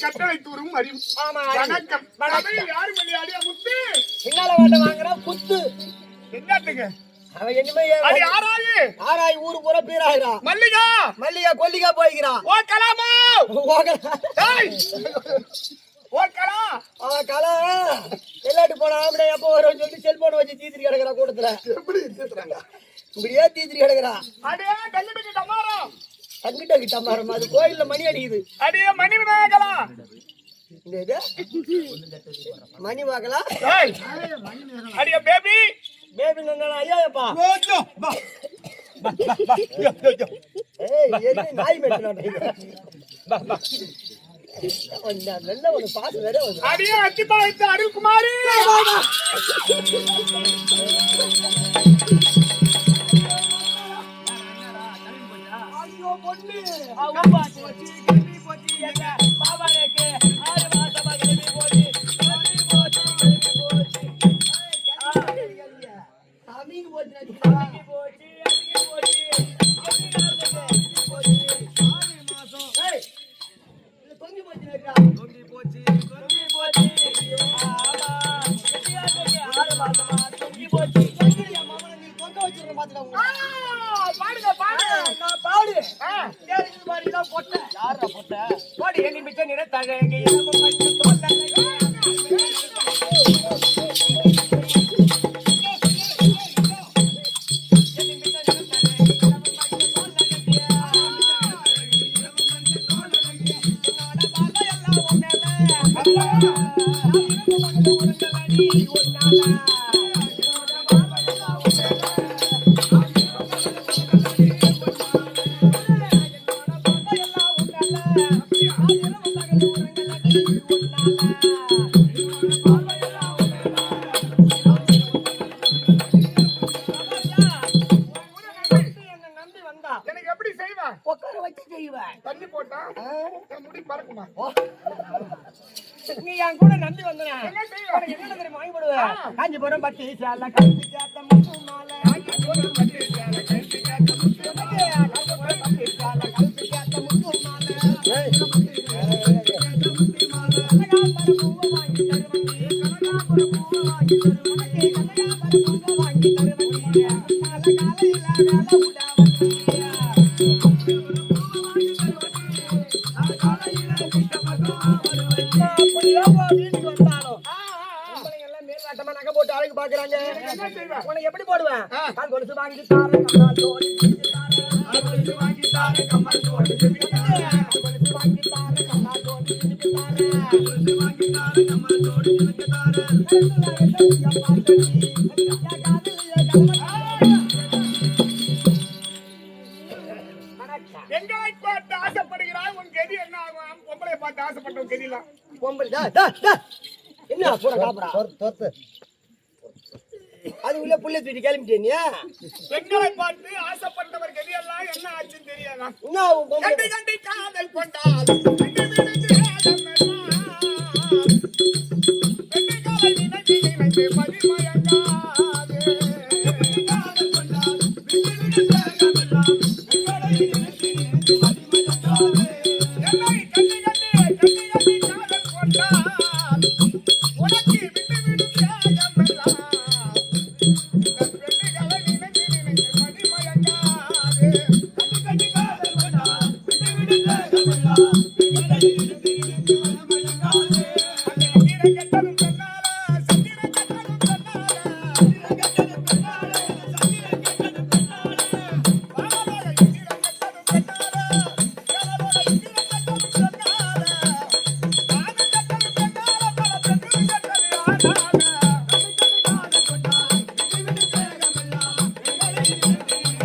கட்டளை தூரும் அறிவு. வணக்கம். யாரு மலையாளியா முத்து? சிங்கால வாட்ட வாங்குறா குத்து. என்னத்துக்கு? அவன் என்னமே அடி ஆராய் ஊரு பூரா பீராயிரா. மல்லிகா கொல்லிகா போய்கிறா. ஓ கலாமா. டேய். ஓ கலா. கலா. எல்லாட்டு போனா ஆம்பளை எப்போ வரும்னு சொல்லி செல்போன் வச்சு தீத்திரி கிடக்குறா கூட்டத்துல. எப்படி தீத்துறாங்க? இப்படியே தீத்திரி கிடக்குறா. அடே டங்கடங்க டமாரம். டங்கடங்க டமாரம் அது கோயில்ல மணி அடிக்குது. அடே மணி விநாயகலா. இது மணி வாகலா. ஏய். அடே பேபி. பேபி நன்னா ஐயாப்பா. ஓஜோ பா. பா பா. ஏய் என்ன நாய் மேட்டனா. பா பா. அந்த நல்ல ஒரு பாட்டு வேற வந்து. அடே அத்திப்பா இந்த அருள்குமாரி. ஐயோ பொண்ணு. அப்பா போச்சி கண்ணி போச்சி எங்க பாபாரேக்கு ஆறு மாசமா கண்ணி போச்சி. கண்ணி போச்சி கண்ணி போச்சி. அமீன் போச்சி கண்ணி போச்சி கண்ணி போச்சி. தொங்கி போச்சு ஆமா ஆறு மாசமா தொங்கி போச்சு. மாமன நீ தொங்க வச்சிருக்க பாத்துடா. பாடுங்க நான் பாடு. கேக்குது பாருங்க பொட்ட. யாரா பொட்ட? பாடி எங்க மிச்ச நிற தகங்க எங்க மண்ணு தோல்ல. எனக்கு எப்படி செய்வேன்? உட்கார வச்சு செய்வேன். தண்ணி போட்டா முடி பறக்குமா? நீ என் கூட நம்பி வந்தனா என்ன செய்வேன்? என்ன தெரியுமா வாங்கி போடுவேன்? காஞ்சிபுரம் பட்டி சேல கட்டி கேத்த முத்து மாலை. காஞ்சிபுரம் பட்டி சேல கட்டி கேத்த முத்து மாலை. காஞ்சிபுரம் பட்டி சேல கட்டி கேத்த முத்து மாலை. கனகாம்பர பூவை வாங்கி தருவங்க. கனகாம்பர பூவை வாங்கி தருவங்க. கனகாம்பர பூவை வாங்கி தருவங்க. கால காலையில வேலை விடாம வீட்டுக்கு வந்தாலும் எல்லாம் மேலாட்டமா நகை போட்டு அழகு பாக்குறாங்க. என்ன செய்வேன்? உனக்கு எப்படி போடுவேன்? கால் கொலுசு வாங்கி தாரேன், கம்மல் தோடு செஞ்சு தாரேன். கால் கொலுசு வாங்கி தாரேன், கம்மல் தோடு செஞ்சு தாரேன். கால் கொலுசு வாங்கி தாரேன், கம்மல் தோடு செஞ்சு தாரேன். கால் கொலுசு வாங்கி தாரேன், கம்மல் தோடு செஞ்சு தாரேன். எங்களை பார்த்து ஆசைப்படுகிறாய், உன் கதி என்ன ஆகும்? பொம்பளை பார்த்து ஆசைப்பட்ட கதிலாம் என்ன பூரா காப்புறா அது உள்ள புள்ள தூக்கி கிளம்பிட்டே பெண்களை பார்த்து ஆசைப்பட்டவர் கதியெல்லாம் என்ன ஆச்சுன்னு தெரியாதா? என்ன கண்டி கண்டி காதல் கொண்டால் கண்டு விழுந்து பெண்களை நினைத்து நினைத்து மதிமயங்காதே. காதல் கொண்டால் விழுந்து பெண்களை நினைத்து நினைத்து மதிமயங்காதே. என்னை கண்டி கண்டி கண்டி கண்டி காதல் கொண்டால் உனக்கு விட்டு விடும் தியாகமெல்லாம் பெண்களை நினைத்து நினைத்து மதிமயங்காதே. கண்டி கண்டி காதல் கொண்டால் விட்டு விடும் தியாகமெல்லாம் பெண்களை நினைத்து நினைத்து மதிமயங்காதே. அந்த கெட்டதும் சொன்னாரா சந்திர கெட்டதும் சொன்னாரா கெட்டதும் சொன்னாரா சந்திர கெட்டதும் சொன்னாரா பாவலோட இந்திர கெட்டதும் சொன்னாரா கேவலோட இந்திர கெட்டதும் சொன்னாரா நான் கெட்டதும் சொன்னாரா பல பெண்கள் கெட்டது ஆனாரா கண்டி கண்டி காதல் கொண்டால் விட்டு விடும் தியாகமெல்லாம்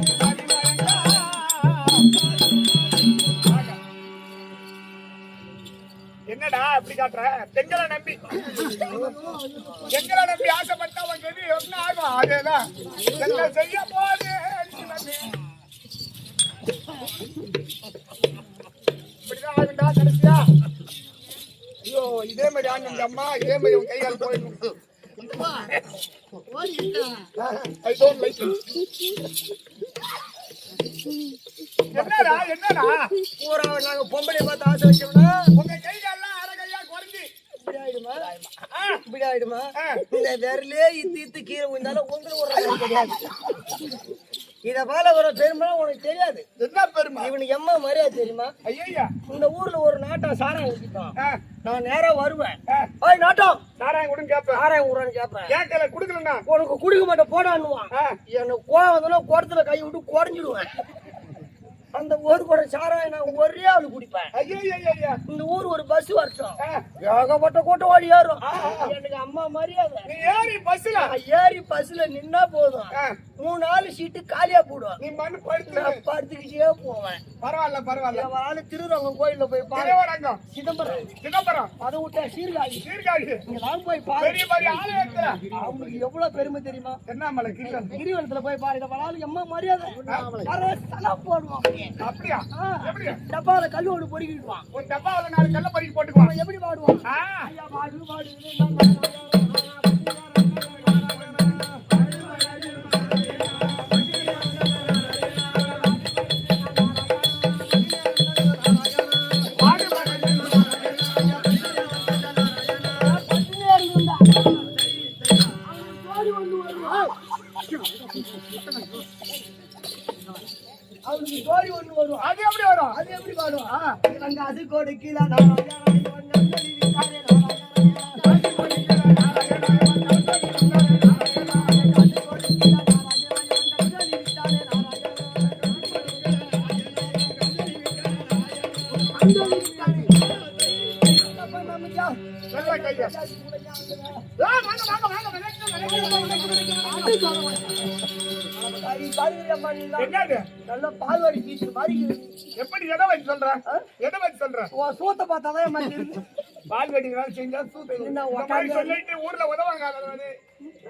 பெண்களை நினைத்து நினைத்து மதிமயங்காதே. என்னடா அப்படி காட்டுற? பெண்களை நம்பி ஆசைப்பட்டா உன் கதி என்ன ஆகும்? அதேதான் என்ன செய்ய போது இப்படிதான் ஆகுண்டா கடைசியா. ஐயோ இதே மாதிரி ஆனந்த அம்மா இதே மாதிரி உன் கைகால் போயிடும். I don't like it. என்னடா என்னடா பூரா நாங்க பொம்பளை பார்த்து ஆசை வச்சோம்னா உங்க கைகால்லாம் அரைகையா குறைஞ்சி இப்படி ஆயிடுமா? இப்படி ஆயிடுமா? இந்த விரலே இத்து கீழே விழுந்தாலும் உங்களுக்கு ஒரு ரகம் தெரியாது. இத போல ஒரு பெருமை உனக்கு தெரியாது. என்ன பெருமை? இவனுக்கு எம்மா மரியாதை தெரியுமா? ஐயா இந்த ஊர்ல ஒரு நாட்டம் சாராயம் வச்சுட்டான். நான் நேரா வருவேன். ஓய் நாட்டம் சாராயம் கொடுன்னு கேப்பேன். சாராயம் ஊரான்னு கேட்பேன். கேட்கல குடுக்கலன்னா உனக்கு குடிக்க மாட்டேன் போடான்னுவான். எனக்கு கோவம் வந்தாலும் குடத்துல கை விட்டு குறைஞ்சிடுவேன். அந்த ஒரு கூட சாராயம் நான் ஒரே ஆளு குடிப்பேன். ஐயா இந்த ஊர் ஒரு பஸ் வரட்டும் ஏகப்பட்ட கூட்டம் ஓடி ஏறும். எனக்கு அம்மா மரியாதை. நீ ஏறி பஸ்ல ஏறி பஸ்ல நின்னா போதும் 3 ஆளு சீட்டு காலியா போடுவோம். நீ மண்ணு படுத்து நான் படுத்துக்கிட்டே போவேன். பரவாயில்ல என் ஆளு திருரங்கம் கோயில்ல போய் பாரு. திருவரங்கம் சிதம்பரம் அதை விட்டா சீர்காழி சீர்காழி இங்கதான் போய் பாரு. பெரிய பெரிய ஆளு வைக்கிற அவங்களுக்கு எவ்வளவு பெருமை தெரியுமா? என்ன மலை கிருஷ்ணன் கிரிவலத்துல போய் பாரு. ஆளுக்கு எம்மா மரியாதை போடுவான். அப்படியா? எப்படியா? டப்பால கல்லு ஒன்று பொறுக்கிடுவான். ஒரு டப்பாவில் 4 கல்ல பறிக்க போட்டுக்குவான். அவன் எப்படி பாடுவான்? ஐயா பாடு பாடு அவனுக்கு ஜோடி ஒண்ணு வரும். அது எப்படி வரும்? அது எப்படி பாடுவான்? அங்க அது கொடுக்கல நல்ல பால்வாடி பீச்சு மாதிரி எப்படி எதை வச்சு சொல்ற? எதை வச்சு சொல்ற? சூத்த பார்த்தாதான் பால் வெடிக்கிறாங்க செஞ்சா சூத்து சொல்லிட்டு ஊர்ல உதவாங்க.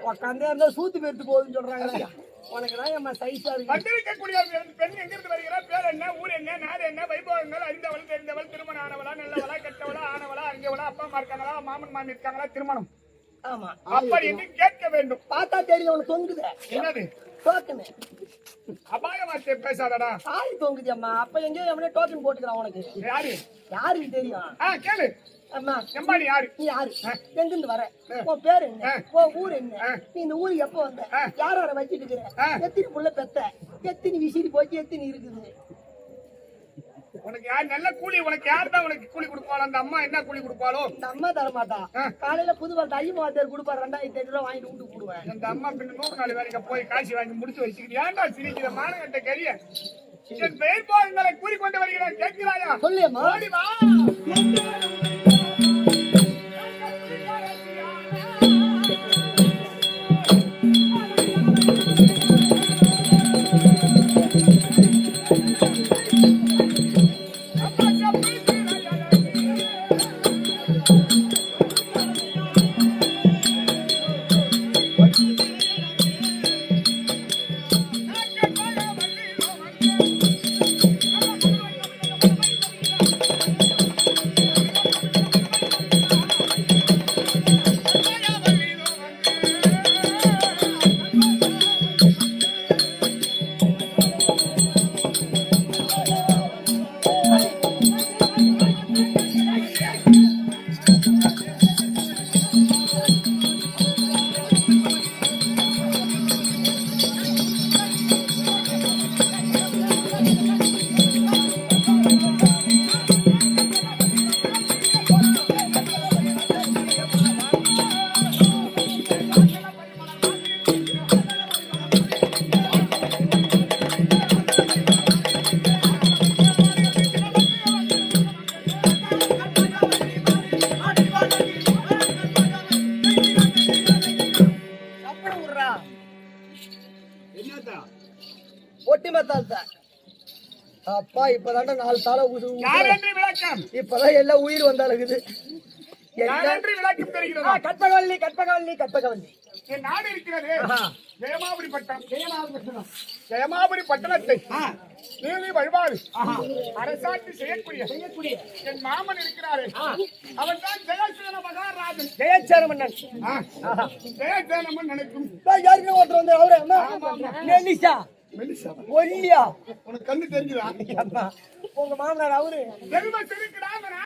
உட்காந்தே இருந்தா சூத்து பெருத்து போகுதுன்னு சொல்றாங்க. உனக்குதான் என் சைஸா இருக்கு. வந்திருக்கக்கூடிய பெண் எங்கிருந்து வருகிறார்? பேர் என்ன? ஊர் என்ன? நாடு என்ன? வைபவங்கள் அறிந்தவள் தெரிந்தவள் திருமணம் ஆனவளா நல்லவளா கெட்டவளா ஆனவளா அறிஞ்சவளா அப்பா அம்மா இருக்காங்களா மாமன் மாமி இருக்காங்களா திருமணம் ஆமா அப்படி என்று கேட்க வேண்டும். பார்த்தா தெரியும் உனக்கு தொங்குது. என்னது டோக்கன்? அபாய வார்த்தை பேசாதடா. சாரி தொங்குது அம்மா. அப்ப எங்கேயோ எவனே டோக்கன் போட்டுக்கிறான் உனக்கு. யாரு? யாருக்கு தெரியும்? கேளு. அம்மா எம்மாடி யாரு? நீ யாரு? எங்கிருந்து வர? உன் பேர் என்ன? உன் ஊர் என்ன? நீ இந்த ஊருக்கு எப்ப வந்த? யார வச்சிட்டு இருக்கிற? எத்தனை புள்ள பெத்த? எத்தனை விசிறி போச்சு? எத்தனை இருக்குது? உனக்கு யார் நல்ல கூலி? உனக்கு யார் தான் உனக்கு கூலி கொடுப்பாளோ? அந்த அம்மா என்ன கூலி கொடுப்பாளோ? இந்த அம்மா தர மாட்டா. காலையில புது வார்த்தை ஐயமாத்தேர் கொடுப்பாரு 2500 ரூபாய் வாங்கிட்டு வீட்டுக்கு போடுவேன். அந்த அம்மா பின்ன 100 நாள் வரைக்கும் போய் காசு வாங்கி முடிச்சு வச்சுக்கிட்டு ஏன்டா சிரிக்கிற மானகட்ட கரிய? என் பெயர் போங்களை கூறி கொண்டு வருகிறேன், கேட்கிறாயா? சொல்லியம்மா. ஓடி வா. அப்பா இப்பதான்டா 4 தாள யாரென்று விளக்கம்? இப்பதான் எல்லாம் உயிர் வந்தாலுக்குது. யாரென்று விளக்கம் தெரிகிறதா? கற்பகவல்லி கற்பகவல்லி கற்பகவல்லி. என் நாடு இருக்கிறது ஜெயமாபுரி பட்டம். ஜெயமாபுரி பட்டணத்தை நீதி வழிபாடு அரசாட்சி செய்யக்கூடிய என் மாமன் இருக்கிறாரே, அவன் தான் ஜெயசேன மகாராஜன். ஜெயச்சேர மன்னன். ஜெயசேனமன் நினைக்கும் யாருன்னு ஒருத்தர் வந்து அவரு மெலிசா ஒல்லியா உனக்கு கண்ணு தெரிஞ்சுதா? உங்க மாமனார் அவரு செல்வ சிறுக்கிறான்.